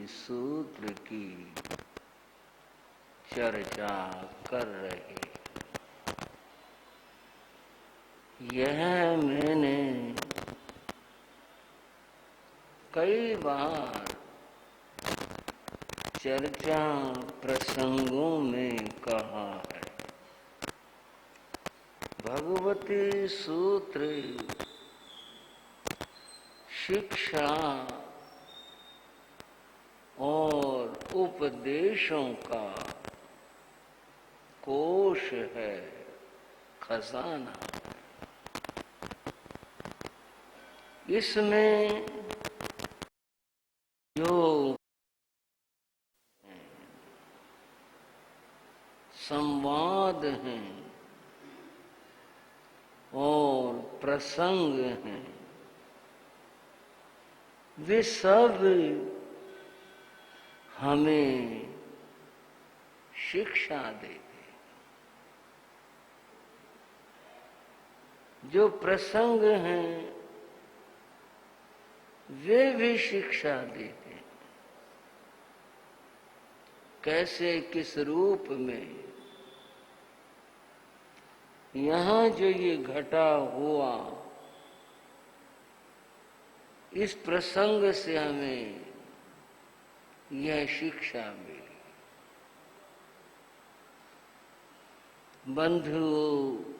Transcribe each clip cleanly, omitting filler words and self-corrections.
सूत्र की चर्चा कर रहे। यह मैंने कई बार चर्चा प्रसंगों में कहा है। भगवती सूत्र शिक्षा और उपदेशों का कोश है, खजाना है। इसमें जो संवाद हैं और प्रसंग हैं, वे सब हमें शिक्षा देते। जो प्रसंग हैं वे भी शिक्षा देते हैं। कैसे, किस रूप में? यहाँ जो ये घटा हुआ, इस प्रसंग से हमें यह शिक्षा मिली। बंधुओं,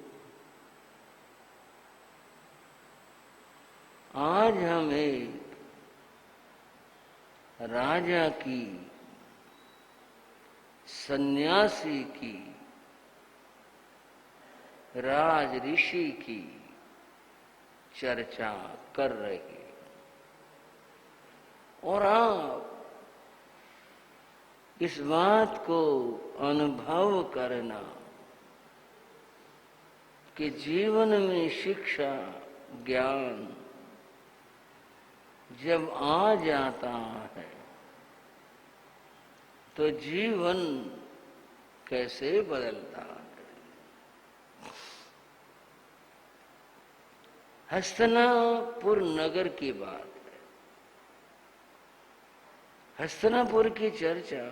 आज हम एक राजा की, सन्यासी की, राज ऋषि की चर्चा कर रहे हैं। और आप इस बात को अनुभव करना कि जीवन में शिक्षा, ज्ञान जब आ जाता है तो जीवन कैसे बदलता है। हस्तिनापुर नगर की बात है। हस्तिनापुर की चर्चा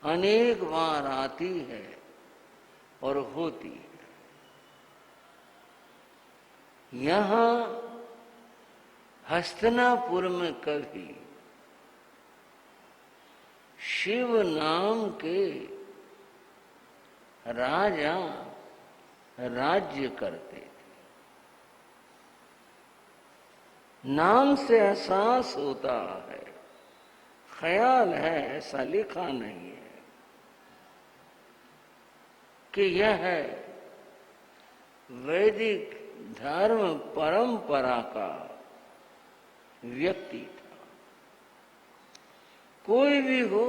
अनेक बार आती है और होती है। यहाँ हस्तिनापुर में कभी शिव नाम के राजा राज्य करते थे। नाम से एहसास होता है, ख्याल है, ऐसा लिखा नहीं है कि यह वैदिक धर्म परंपरा का व्यक्ति था। कोई भी हो,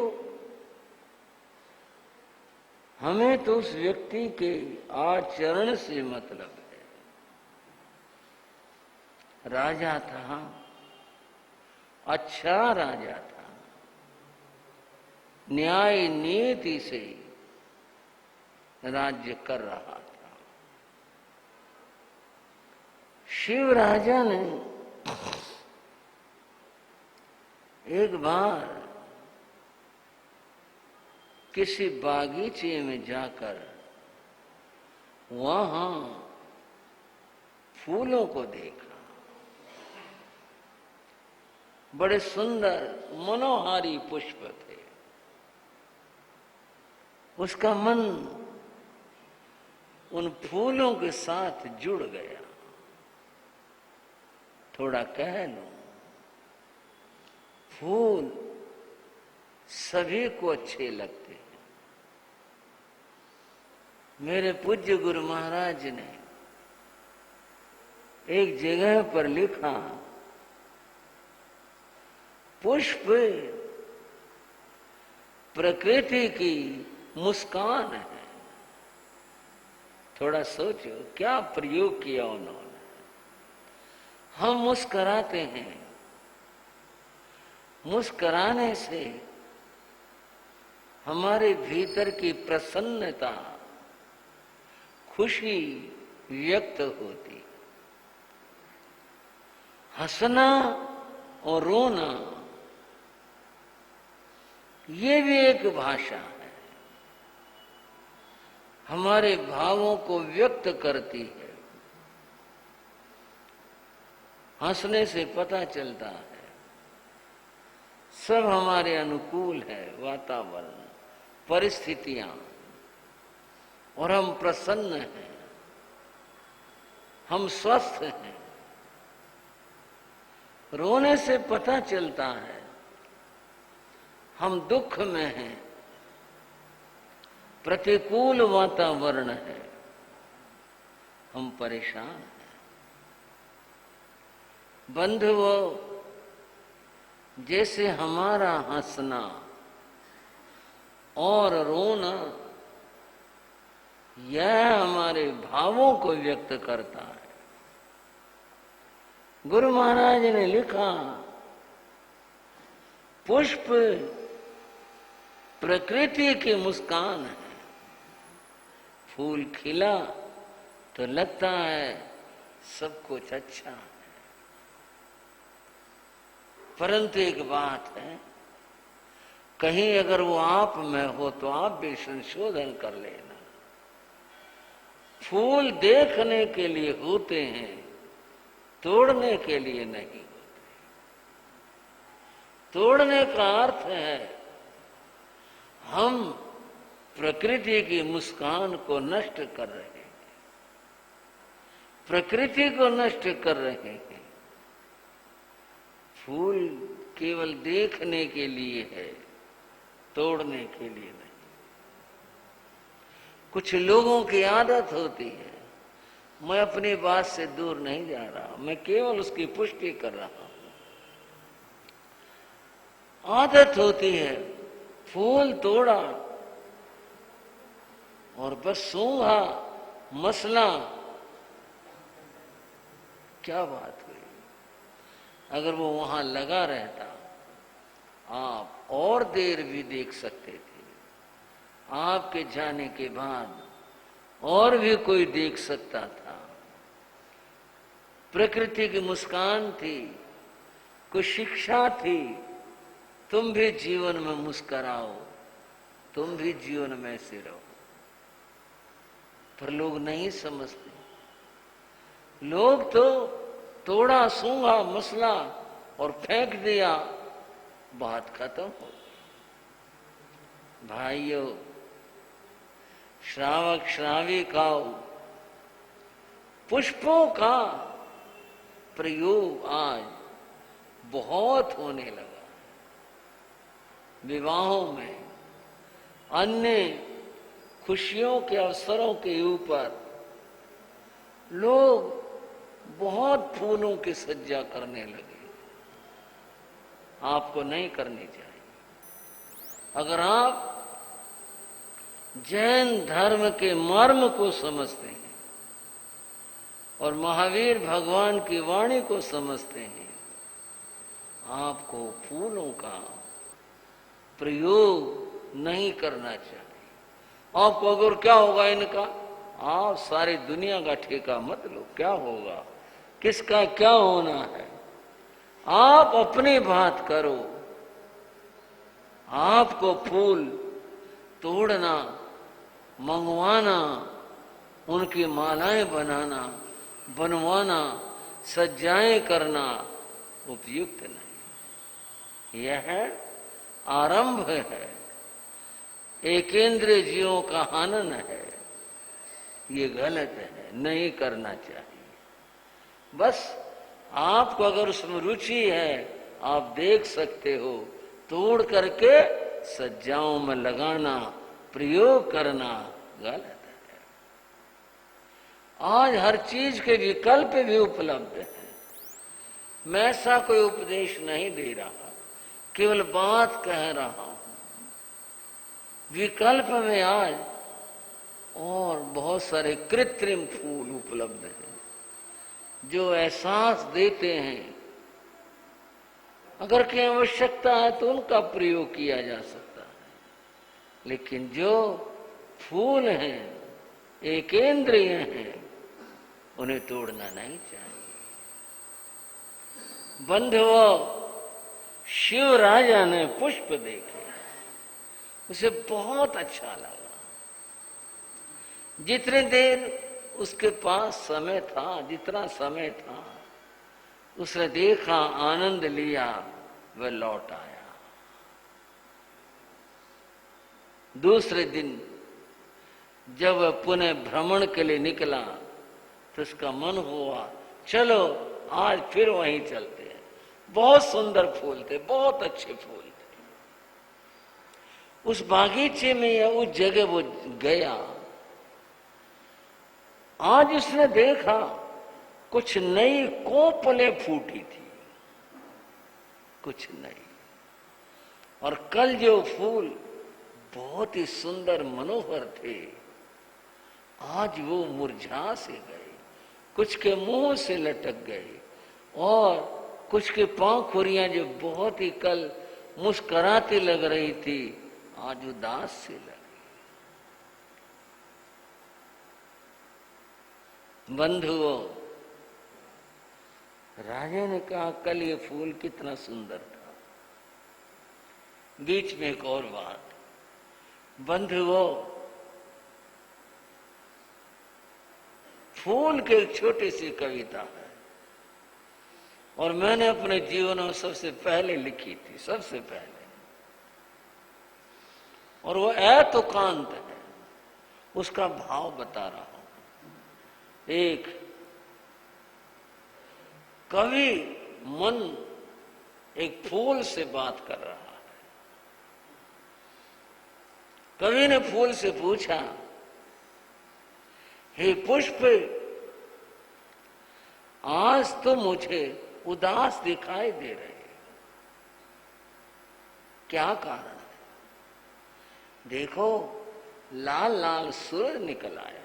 हमें तो उस व्यक्ति के आचरण से मतलब है। राजा था, अच्छा राजा था, न्याय नीति से राज्य कर रहा था। शिव राजा ने एक बार किसी बागीचे में जाकर वहां फूलों को देखा। बड़े सुंदर मनोहारी पुष्प थे। उसका मन उन फूलों के साथ जुड़ गया। थोड़ा कह लूं, फूल सभी को अच्छे लगते हैं। मेरे पूज्य गुरु महाराज ने एक जगह पर लिखा, पुष्प प्रकृति की मुस्कान है। थोड़ा सोचो क्या प्रयोग किया उन्होंने। हम मुस्कुराते हैं, मुस्कुराने से हमारे भीतर की प्रसन्नता, खुशी व्यक्त होती। हंसना और रोना ये भी एक भाषा है, हमारे भावों को व्यक्त करती है। हंसने से पता चलता है सब हमारे अनुकूल है वातावरण, परिस्थितियां, और हम प्रसन्न हैं, हम स्वस्थ हैं। रोने से पता चलता है हम दुख में हैं, प्रतिकूल वातावरण है, हम परेशान हैं। बंधुओं, जैसे हमारा हंसना और रोना यह हमारे भावों को व्यक्त करता है। गुरु महाराज ने लिखा, पुष्प प्रकृति की मुस्कान है, फूल खिला तो लगता है सब कुछ अच्छा है। परंतु एक बात है, कहीं अगर वो आप में हो तो आप भी संशोधन कर लेना। फूल देखने के लिए होते हैं, तोड़ने के लिए नहीं होते। तोड़ने का अर्थ है हम प्रकृति की मुस्कान को नष्ट कर रहे हैं, प्रकृति को नष्ट कर रहे हैं। फूल केवल देखने के लिए है, तोड़ने के लिए नहीं। कुछ लोगों की आदत होती है, मैं अपनी बात से दूर नहीं जा रहा, मैं केवल उसकी पुष्टि कर रहा हूं। आदत होती है, फूल तोड़ा और बस सूंघा, मसला, क्या बात हुई। अगर वो वहां लगा रहता आप और देर भी देख सकते थे। आपके जाने के बाद और भी कोई देख सकता था। प्रकृति की मुस्कान थी, कुछ शिक्षा थी। तुम भी जीवन में मुस्कुराओ, तुम भी जीवन में से रहो। पर लोग नहीं समझते। लोग तो तोड़ा, सूंघा, मसला और फेंक दिया, बात खत्म हो गई। भाइयों, श्रावक श्राविकाओं, पुष्पों का प्रयोग आज बहुत होने लगा। विवाहों में, अन्य खुशियों के अवसरों के ऊपर लोग बहुत फूलों की सज्जा करने लगे। आपको नहीं करनी चाहिए। अगर आप जैन धर्म के मर्म को समझते हैं और महावीर भगवान की वाणी को समझते हैं, आपको फूलों का प्रयोग नहीं करना चाहिए। आपको अगर क्या होगा इनका, आप सारी दुनिया का ठेका मत लो। क्या होगा, किसका क्या होना है, आप अपनी बात करो। आपको फूल तोड़ना, मंगवाना, उनकी मालाएं बनाना, बनवाना, सज्जाएं करना उपयुक्त नहीं। यह आरंभ है, एकेंद्रीय जीवों का हनन है। ये गलत है, नहीं करना चाहिए। बस आपको अगर उसमें रुचि है, आप देख सकते हो। तोड़ करके सज्जाओं में लगाना, प्रयोग करना गलत है। आज हर चीज के विकल्प भी उपलब्ध है। मैं ऐसा कोई उपदेश नहीं दे रहा, केवल बात कह रहा हूं। विकल्प में आज और बहुत सारे कृत्रिम फूल उपलब्ध हैं जो एहसास देते हैं। अगर की आवश्यकता है तो उनका प्रयोग किया जा सकता है, लेकिन जो फूल हैं, एकेंद्रीय हैं, उन्हें तोड़ना नहीं चाहिए। बंधुओं, शिव राजा ने पुष्प देखे, उसे बहुत अच्छा लगा। जितनी देर उसके पास समय था, जितना समय था, उसने देखा, आनंद लिया, वह लौट आया। दूसरे दिन जब वह पुनः भ्रमण के लिए निकला तो उसका मन हुआ चलो आज फिर वहीं चलते हैं। बहुत सुंदर फूल थे, बहुत अच्छे फूल थे उस बागीचे में या उस जगह वो गया। आज उसने देखा कुछ नई कोपलें फूटी थी, कुछ नई, और कल जो फूल बहुत ही सुंदर मनोहर थे आज वो मुरझा से गए, कुछ के मुंह से लटक गए और कुछ के पांखुरियां जो बहुत ही कल मुस्कुराती लग रही थी आज उदास से लगी। बंधुओं, राजा ने कहा कल ये फूल कितना सुंदर था। बीच में एक और बात, बंधुओं, फूल की एक छोटी सी कविता है और मैंने अपने जीवन में सबसे पहले लिखी थी, सबसे पहले, और वो ऐतुकांत है, उसका भाव बता रहा हूं। एक कवि मन एक फूल से बात कर रहा है। कवि ने फूल से पूछा, हे पुष्प, आज तो मुझे उदास दिखाई दे रहे, क्या कारण है? देखो लाल लाल सूरज निकल आया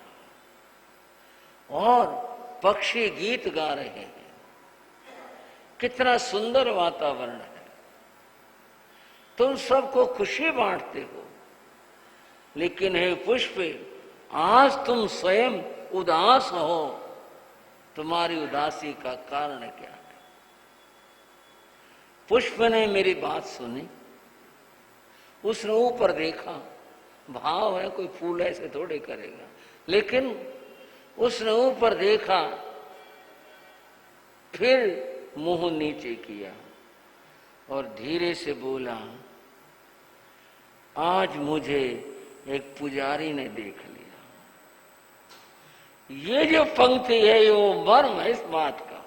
और पक्षी गीत गा रहे हैं, कितना सुंदर वातावरण है, तुम सबको खुशी बांटते हो, लेकिन हे पुष्प, आज तुम स्वयं उदास हो, तुम्हारी उदासी का कारण क्या है? पुष्प ने मेरी बात सुनी, उसने ऊपर देखा, भाव है, कोई फूल ऐसे थोड़े करेगा, लेकिन उसने ऊपर देखा, फिर मुंह नीचे किया और धीरे से बोला, आज मुझे एक पुजारी ने देख लिया। ये जो पंक्ति है ये वो मर्म है इस बात का।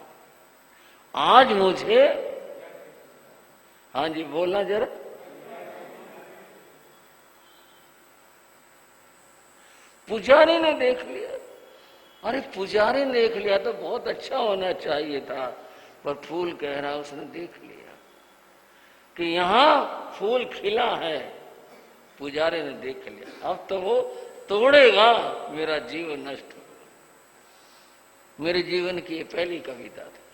आज मुझे, हाँ जी बोलना जरा, पुजारी ने देख लिया। अरे पुजारी ने देख लिया तो बहुत अच्छा होना चाहिए था, पर फूल कह रहा उसने देख लिया कि यहां फूल खिला है, पुजारी ने देख लिया, अब तो वो तोड़ेगा, मेरा जीवन नष्ट हो। मेरे जीवन की ये पहली कविता थी।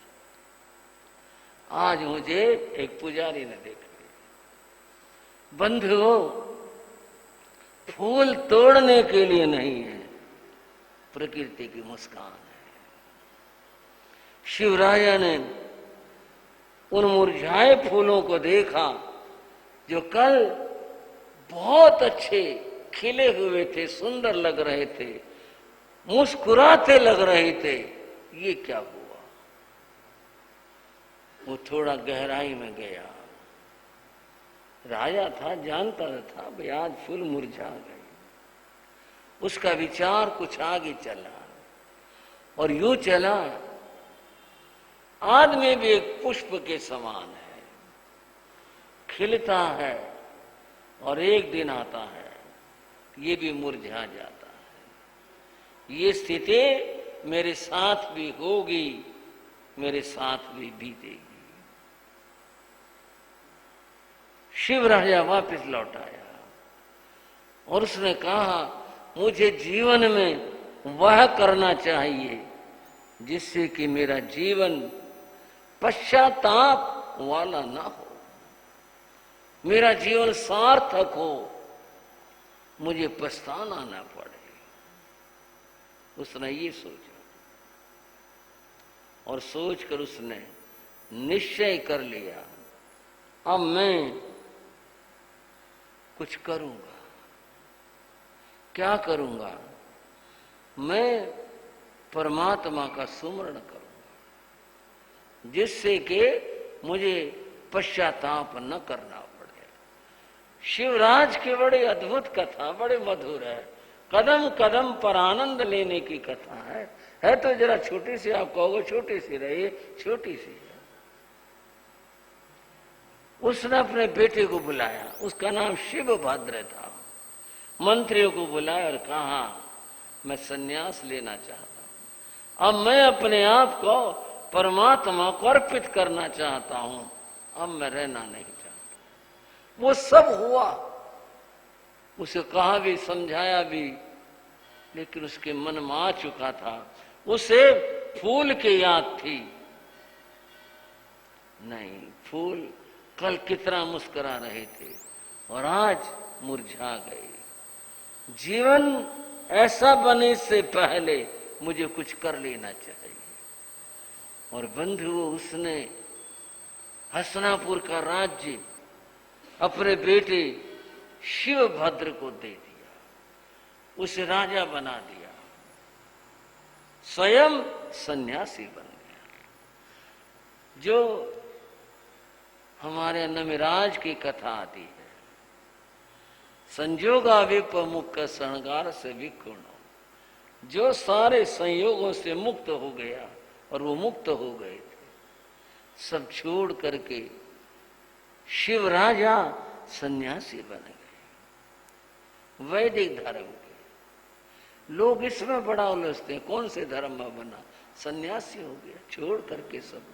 आज मुझे एक पुजारी ने देख लिया। बंधुओं, फूल तोड़ने के लिए नहीं है, प्रकृति की मुस्कान है। शिवराया ने उन मुरझाए फूलों को देखा जो कल बहुत अच्छे खिले हुए थे, सुंदर लग रहे थे, मुस्कुराते लग रहे थे। ये क्या हुआ? वो थोड़ा गहराई में गया। राजा था, जानता था भाई आज फूल मुरझा गए। उसका विचार कुछ आगे चला और यूं चला, आदमी भी एक पुष्प के समान है, खिलता है और एक दिन आता है ये भी मुरझा जाता है। ये स्थिति मेरे साथ भी होगी, मेरे साथ भी बीतेगी। शिव राजा वापस लौट आया और उसने कहा, मुझे जीवन में वह करना चाहिए जिससे कि मेरा जीवन पश्चाताप वाला ना हो, मेरा जीवन सार्थक हो, मुझे पछताना ना पड़े। उसने ये सोचा और सोचकर उसने निश्चय कर लिया, अब मैं कुछ करूंगा। क्या करूंगा? मैं परमात्मा का सुमरण करूंगा, जिससे कि मुझे पश्चाताप न करना पड़े। शिवराज की बड़ी अद्भुत कथा, बड़ी मधुर है, कदम कदम पर आनंद लेने की कथा है तो जरा छोटी सी, आप कहोगे छोटी सी रही, छोटी सी है। उसने अपने बेटे को बुलाया, उसका नाम शिवभद्र था। मंत्रियों को बुलाया और कहा मैं संन्यास लेना चाहता हूं, अब मैं अपने आप को परमात्मा को अर्पित करना चाहता हूं, अब मैं रहना नहीं चाहता। वो सब हुआ, उसे कहा भी, समझाया भी, लेकिन उसके मन में आ चुका था, उसे फूल की याद थी। नहीं, फूल कल कितना मुस्कुरा रहे थे और आज मुरझा गए। जीवन ऐसा बने से पहले मुझे कुछ कर लेना चाहिए। और बंधुओं, उसने हसनापुर का राज्य अपने बेटे शिवभद्र को दे दिया, उसे राजा बना दिया, स्वयं सन्यासी बन गया। जो हमारे नमिराज की कथा आती है, संजोगा विपमुख शृंगार से विकुण, जो सारे संयोगों से मुक्त हो गया, और वो मुक्त हो गए थे, सब छोड़ करके शिव राजा सन्यासी बन गए, वैदिक धर्म के। लोग इसमें बड़ा उलझते हैं, कौन से धर्म में बना, सन्यासी हो गया, छोड़ करके सब।